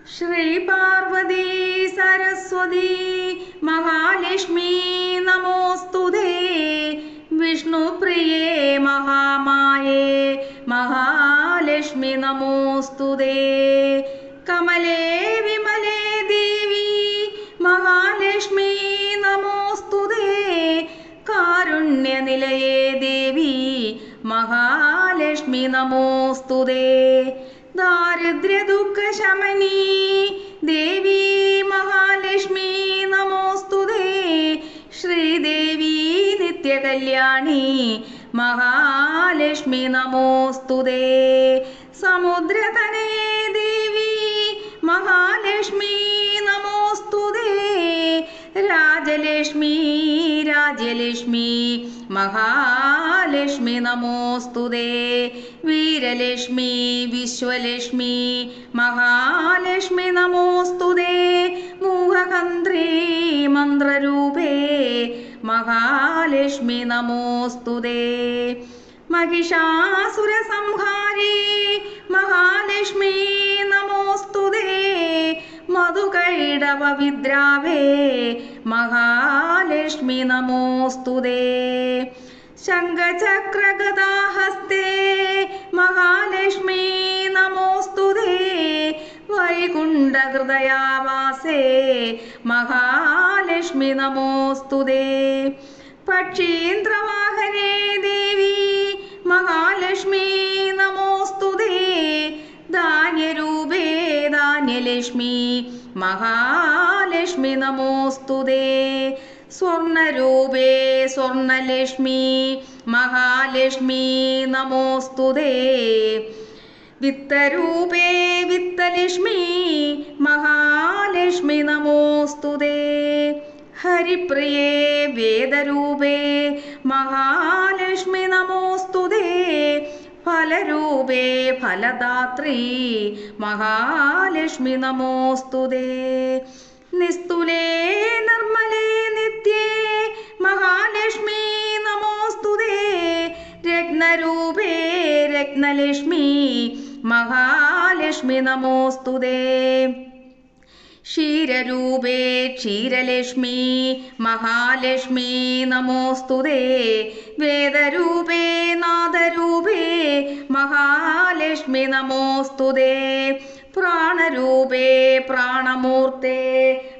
श्री पार्वती सरस्वती महालक्ष्मी नमोस्तुते। विष्णुप्रिये महामाये महालक्ष्मी नमोस्तुते। कमले विमले देवी महालक्ष्मी नमोस्तुते। कारुण्यनिलये देवी महालक्ष्मी नमोस्तुते। दारिद्र्य दुःख शमनी देवी महालक्ष्मी नमोस्तुते। श्रीदेवी नित्यकल्याणी महालक्ष्मी नमोस्तुते। समुद्रतनये देवी महालक्ष्मी नमोस्तुते। राजलक्ष्मी राज्यलक्ष्मी महालक्ष्मी नमोस्तुते। वीरलक्ष्मी विश्वलक्ष्मी महालक्ष्मी नमोस्तुते। मूहकन्त्री मन्त्ररूपे महालक्ष्मी नमोस्तुते। महिषासुरसंहारी महालक्ष्मी नमोस्तुते। मधुकैटभविद्रावे महालक्ष्मी नमोस्तुते। शङ्खचक्रगदाहस्ते महालक्ष्मी नमोस्तुते। वैकुण्ठहृदयावासे महालक्ष्मी नमोस्तुते। पक्षीन्द्रवाहने देवी महालक्ष्मी नमोस्तुते। धान्यरूपे धान्यलक्ष्मी महालक्ष्मी नमोस्तुते। स्वर्णरूपे स्वर्णलक्ष्मी महालक्ष्मी नमोस्तुते। वित्तरूपे वित्तलक्ष्मी महालक्ष्मी नमोस्तुते। हरिप्रिये वेदरूपे महालक्ष्मी नमोस्तुते। फलरूपे फलदात्री महालक्ष्मी नमोस्तुते। निस्तुले निर्मले नित्ये महालक्ष्मी नमोस्तुते। रत्नरूपे रत्नलक्ष्मी महालक्ष्मी नमोस्तुते। क्षीररूपे क्षीरलक्ष्मी महालक्ष्मी नमोस्तुते। वेदरूपे नादरूपे महालक्ष्मी नमोस्तुते। प्राणरूपे प्राणमूर्ते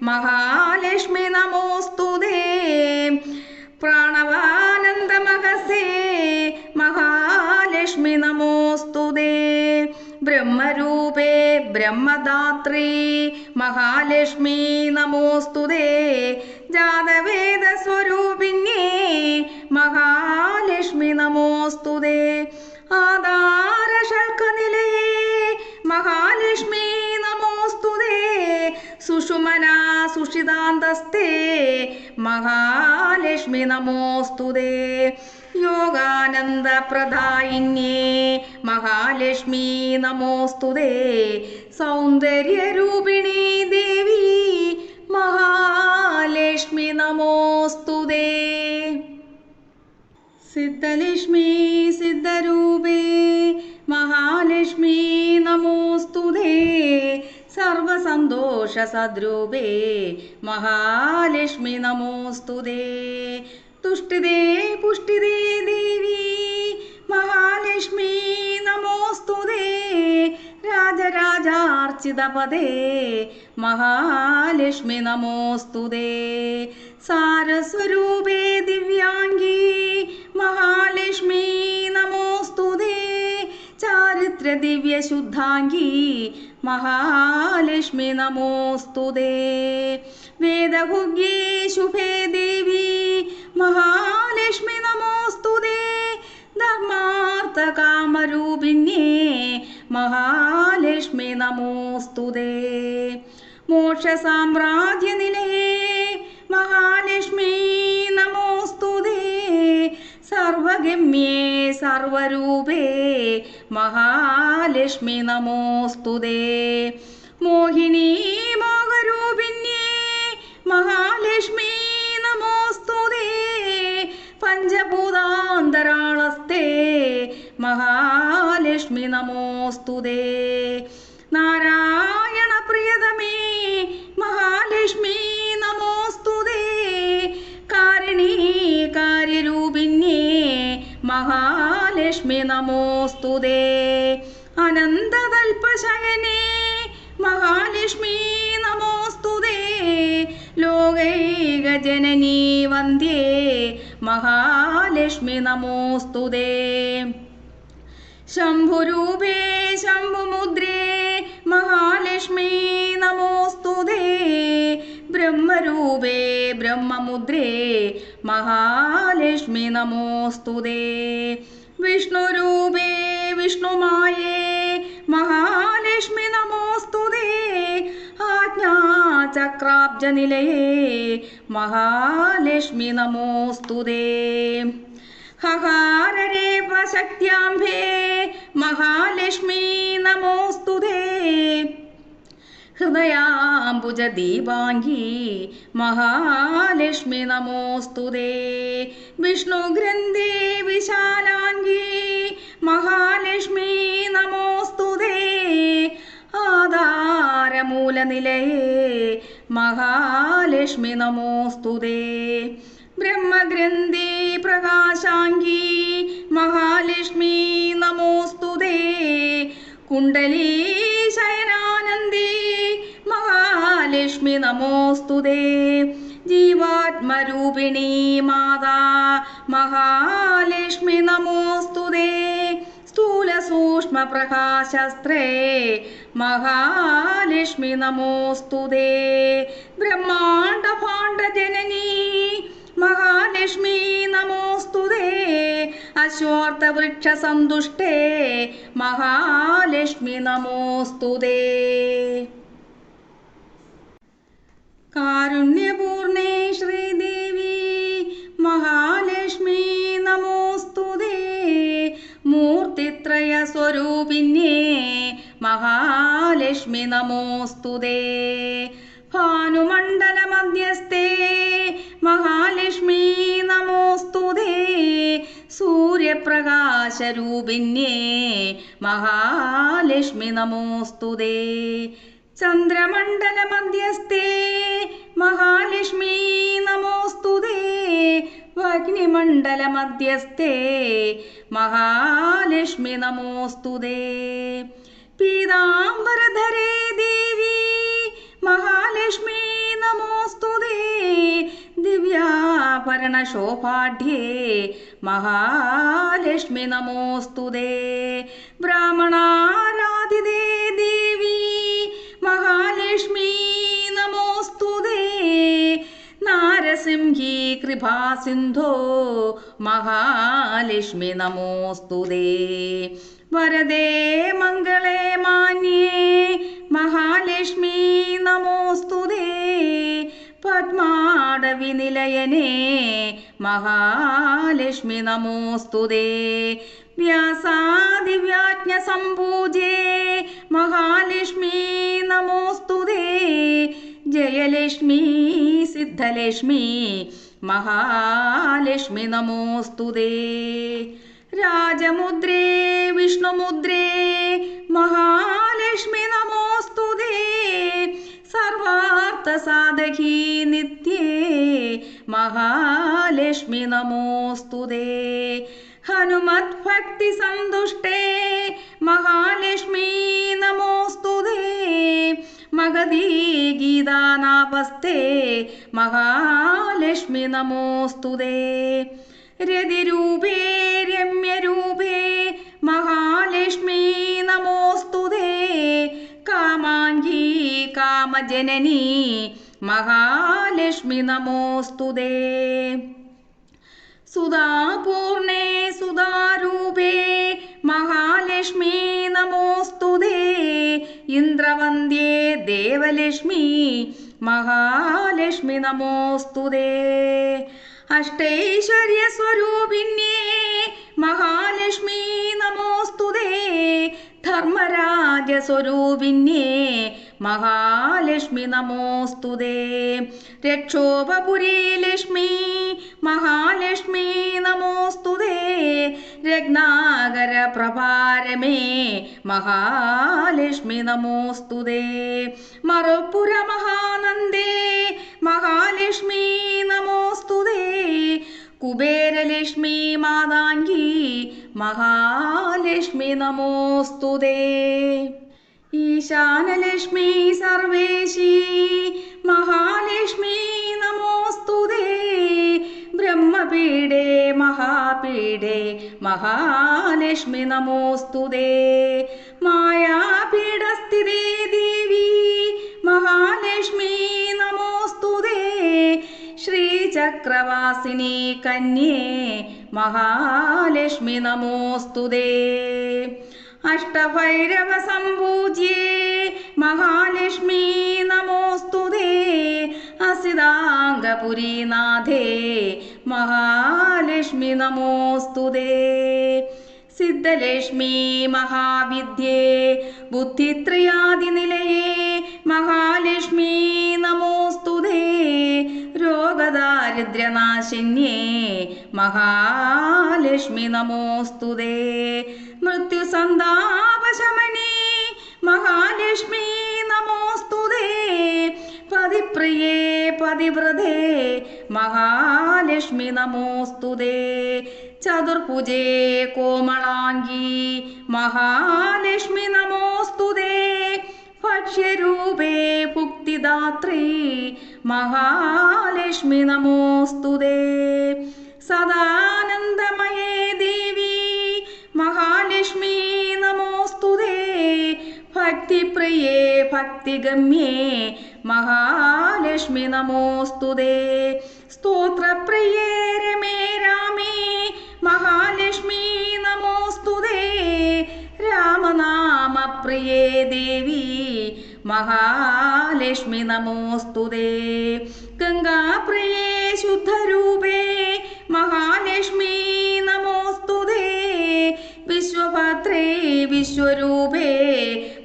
महालक्ष्मी नमोस्तुते। प्राणवानन्दमहसे महालक्ष्मी नमोस्तुते। ब्रह्मरूपे ब्रह्मदात्री महालक्ष्मी नमोस्तुते। जातवेदस्वरूपिण्ये महालक्ष्मी नमोस्तुते। आधारशल्कनिलये महालक्ष्मी नमोस्तुते। सुषुमना सुषितान्तस्ते महालक्ष्मी नमोस्तुते। योगानन्दप्रदायिन्ये महालक्ष्मी नमोस्तुते। सौन्दर्यरूपिणी देवी महालक्ष्मी नमोस्तुते। सिद्धलक्ष्मी सिद्धरूपे महालक्ष्मी नमोस्तुते। सर्वसन्तोषसद्रूपे महालक्ष्मी नमोस्तुते। तुष्टिदे पुष्टिदे देवी महालक्ष्मी नमोस्तुते। राजराजार्चितपदे महालक्ष्मी नमोस्तुते। सारस्वरूपे दिव्याङ्गी महालक्ष्मी नमोस्तुते। चारित्र दिव्यशुद्धाङ्गी महालक्ष्मी नमोस्तुते। वेदहुग्ये शुभे देवी महालक्ष्मी नमोस्तुते। धर्मार्थकामरूपिण्ये महालक्ष्मी नमोस्तुते। मोक्षसाम्राज्यनिलये महालक्ष्मी नमोस्तुते। सर्वगम्ये सर्वरूपे महालक्ष्मी नमोस्तुते। मोहिनी मोहरूपिण्ये महालक्ष्मी नमोस्तुते। पञ्चभूतान्तराळस्ते महालक्ष्मी नमोस्तुते। नारायण प्रियद നമോസ്തുതേ അനന്തതൽപശയനേ മഹാലക്ഷ്മീ നമോസ്തുതേ ലോകൈകജനനീ വന്ദ്യേ മഹാലക്ഷ്മി നമോസ്തുതേ ശംഭുരൂപേ ശംഭുമുദ്രേ മഹാലക്ഷ്മീ നമോസ്തുതേ ബ്രഹ്മരൂപേ ബ്രഹ്മമുദ്രേ മഹാലക്ഷ്മി നമോസ്തുതേ വിഷ്ണുരൂപേ വിഷ്ണുമായേ മഹാലക്ഷ്മി നമോസ്തുതേ ആജ്ഞാചക്രാബ്ജനിലയേ മഹാലക്ഷ്മി നമോസ്തുതേ ഹഹാരരേപശക്ത്യാംബേ മഹാലക്ഷ്മീ നമോസ്തുതേ ഹൃദയാംബുജദീപാംഗീ മഹാലക്ഷ്മി നമോസ്തുതേ വിഷ്ണുഗ്രന്ഥേ വിശാലാംഗീ മഹാലക്ഷ്മീ നമോസ്തുതേ ആധാരമൂലനിലയേ മഹാലക്ഷ്മി നമോസ്തുതേ ബ്രഹ്മഗ്രന്ഥേ പ്രകാശാംഗീ മഹാലക്ഷ്മീ നമോസ്തുതേ കുണ്ടലീ ശയനാനന്ദീ മഹാലക്ഷ്മി നമോസ്തുതേ ജീവാത്മരൂപിണീ മാതാ മഹാലക്ഷ്മി നമോസ്തുതേ സ്ഥൂലസൂക്ഷ്മപ്രകാശസ്ത്രേ മഹാലക്ഷ്മി നമോസ്തുതേ ബ്രഹ്മാണ്ഡഭാണ്ഡജനനീ മഹാലക്ഷ്മീ നമോസ്തുതേ അശ്വത്ഥവൃക്ഷസന്തുഷ്ടേ മഹാലക്ഷ്മി നമോസ്തുതേ കാരുണ്യപൂർണേ ശ്രീദേവി മഹാലക്ഷ്മീ നമോസ്തുതേ മൂർത്തിത്രയസ്വരൂപിണ്യേ മഹാലക്ഷ്മി നമോസ്തുതേ ഭാനുമണ്ഡലമധ്യസ്ഥേ മഹാലക്ഷ്മീ നമോസ്തുതേ സൂര്യപ്രകാശരൂപിണ്യേ മഹാലക്ഷ്മി നമോസ്തുതേ ചന്ദ്രമണ്ഡലമധ്യസ്ഥേ മഹാലക്ഷ്മീ നമോസ്തുതേ അഗ്നിമണ്ഡലമധ്യസ്ഥേ മഹാലക്ഷ്മി നമോസ്തുതേ പീതാംബരധരേ ദേവി മഹാലക്ഷ്മീ നമോസ്തുതേ ദിവ്യാഭരണശോഭാഢ്യേ മഹാലക്ഷ്മി നമോസ്തുതേ ബ്രാഹ്മണാരാധിതേ ദേവി മഹാലക്ഷ്മീ നമോസ്തുതേ നാരസിംഹീ കൃപാസിന്ധോ മഹാലക്ഷ്മി നമോസ്തുതേ വരദേ മംഗളേ മാന്യേ മഹാലക്ഷ്മീ നമോസ്തുതേ പദ്മാടവിനിലയനേ മഹാലക്ഷ്മി നമോസ്തുതേ വ്യാസാദിവ്യാജ്ഞസംഭൂജേ മഹാലക്ഷ്മീ നമോസ്തുതേ ജയലക്ഷ്മീ സിദ്ധലക്ഷ്മീ മഹാലക്ഷ്മി നമോസ്തുതേ രാജമുദ്രേ വിഷ്ണുമുദ്രേ മഹാലക്ഷ്മി നമോസ്തുതേ സർവാർത്ഥസാധകീ നിത്യേ മഹാലക്ഷ്മി നമോസ്തുതേ ഹനുമദ്ഭക്തിസന്തുഷ്ടേ മഹാലക്ഷ്മീ നമോസ്തുതേ മഗധീ ഗീതാനാപസ്ഥേ മഹാലക്ഷ്മി നമോസ്തുതേ രതിരൂപേ രമ്യരൂപേ മഹാലക്ഷ്മീ നമോസ്തുതേ കാമാംഗീ കാമജനനീ മഹാലക്ഷ്മി നമോസ്തുതേ സുധാപൂർണേ സുധാരൂപേ മഹാലക്ഷ്മീ നമോസ്തുതേ ഇന്ദ്രവന്ദ്യേ ദേവലക്ഷ്മീ മഹാലക്ഷ്മി നമോസ്തുതേ അഷ്ടൈശ്വര്യസ്വരൂപിണ്യേ മഹാലക്ഷ്മീ നമോസ്തുതേ ധർമ്മരാജസ്വരൂപിണ്യേ മഹാലക്ഷ്മി നമോസ്തുതേ രക്ഷോപപുരീ ലക്ഷ്മീ മഹാലക്ഷ്മീ നമോസ്തുതേ രത്നാകരപ്രഭാരമേ മഹാലക്ഷ്മി നമോസ്തുതേ മറുപുരമഹാനന്ദേ മഹാലക്ഷ്മീ നമോസ്തുതേ കുബേരലക്ഷ്മീ മാതാംഗീ മഹാലക്ഷ്മി നമോസ്തുതേ. ഈശാനലക്ഷ്മി സർവേശി മഹാലക്ഷ്മി നമോസ്തുതേ. ബ്രഹ്മപീഠേ മഹാപീഠേ മഹാലക്ഷ്മി നമോസ്തുതേ. മായാപീഠസ്ഥിതേ ദേവി മഹാലക്ഷ്മി നമോസ്തുതേ. ശ്രീചക്രവാസിനി കന്യേ മഹാലക്ഷ്മി നമോസ്തുതേ. അഷ്ടഭൈരവ സംപൂജ്യേ മഹാലക്ഷ്മി നമോസ്തുതേ. അസിതാംഗപുരീനാഥേ മഹാലക്ഷ്മി നമോസ്തുതേ. സിദ്ധലക്ഷ്മി മഹാവിദ്യേ ബുദ്ധിത്രയാദിനിലയേ മഹാലക്ഷ്മി നമോസ്തുതേ. രോഗദാരിദ്ര്യനാശിന്യേ മഹാലക്ഷ്മി നമോസ്തുതേ. മൃത്യുസന്താപശമനേ മഹാലക്ഷ്മി നമോസ്തുതേ. പതിപ്രിയേ പതിവ്രതേ മഹാലക്ഷ്മി നമോസ്തുതേ. ചതുർഭുജേ കോമളാംഗീ മഹാലക്ഷ്മി നമോസ്തുതേ. ഭക്ഷ്യരൂപേ ഭുക്തിദാത്രീ മഹാലക്ഷ്മി നമോസ്തുതേ. സദാനന്ദമയേ ദേവി മഹാലക്ഷ്മി നമോസ്തുതേ. ഭക്തിപ്രിയേ ഭക്തിഗമ്യേ മഹാലക്ഷ്മി നമോസ്തുതേ. സ്തോത്രപ്രിയേ രമേ രാമേ മഹാലക്ഷ്മി നമോസ്തുതേ. രാമനാമപ്രിയേ ദേവി മഹാലക്ഷ്മി നമോസ്തുതേ. ഗംഗാപ്രിയേ ശുദ്ധരൂപേ മഹാലക്ഷ്മി നമോസ്തുതേ. വിശ്വഭദ്രേ വിശ്വരൂപേ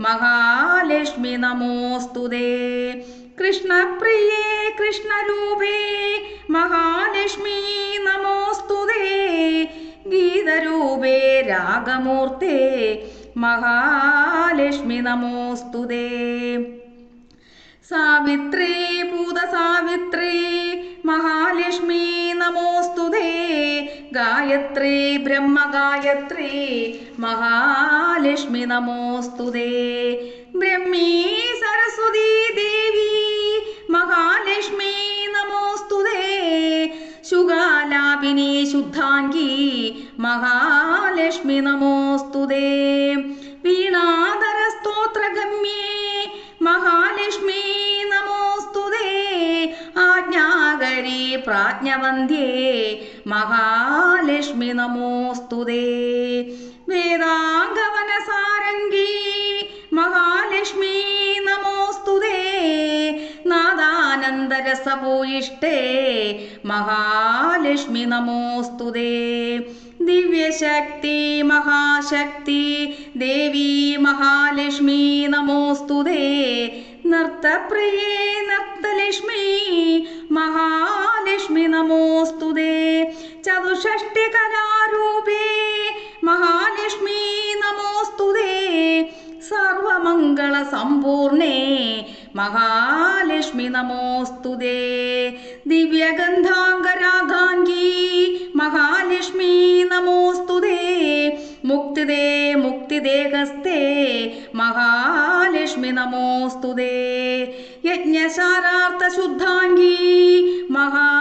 മഹാലക്ഷ്മി നമോസ്തുതേ. കൃഷ്ണപ്രിയേ കൃഷ്ണരൂപേ മഹാലക്ഷ്മി നമോസ്തുതേ. ഗീതരൂപേ രാഗമൂർത്തേ മഹാലക്ഷ്മി നമോസ്തുതേ. സാവിത്രേ ഭൂതസാവിത്രേ മഹാലക്ഷ്മി നമോസ്തുതേ. ഗായത്രീ ബ്രഹ്മഗായത്രീ മഹാലക്ഷ്മി നമോസ്തുതേ. ബ്രഹ്മീ സരസ്വതീ ദേവി മഹാലക്ഷ്മി നമോസ്തുതേ. ശുഗാലാപിനി ശുദ്ധാംഗീ മഹാലക്ഷ്മി നമോസ്തുതേ. വീണാധര സ്തോത്രഗമ്യേ മഹാലക്ഷ്മി നമോസ്തുതേ. ആജ്ഞാകരീ പ്രാജ്ഞവന്ധ്യേ മഹാലക്ഷ്മി നമോസ്തുതേ. വേദാംഗവനസാരംഗീ മഹാലക്ഷ്മി നമോസ്തുതേ. നാദാനന്ദരസഭൂയിഷ്ടേ മഹാലക്ഷ്മി നമോസ്തുതേ. ദിവ്യശക്തി മഹാശക്തി ദേവി മഹാലക്ഷ്മി നമോസ്തുതേ. നർത്തപ്രിയേ നർത്തലക്ഷ്മി മഹാലക്ഷ്മി നമോസ്തുതേ. ചതുഷ്ഷഷ്ടി കലാരൂപേ മഹാലക്ഷ്മി നമോസ്തുതേ. സർവമംഗള സമ്പൂർണേ മഹാലക്ഷ്മി നമോസ്തുതേ. ദിവ്യഗന്ധാംഗരാഗാംഗീ മഹാലക്ഷ്മി നമോസ്തുതേ. മുക്തിദേ മുക്തിദേഹസ്ഥേ മഹാലക്ഷ്മി നമോസ്തുതേ. യജ്ഞശാരാർത്ഥ ശുദ്ധാംഗീ മഹാ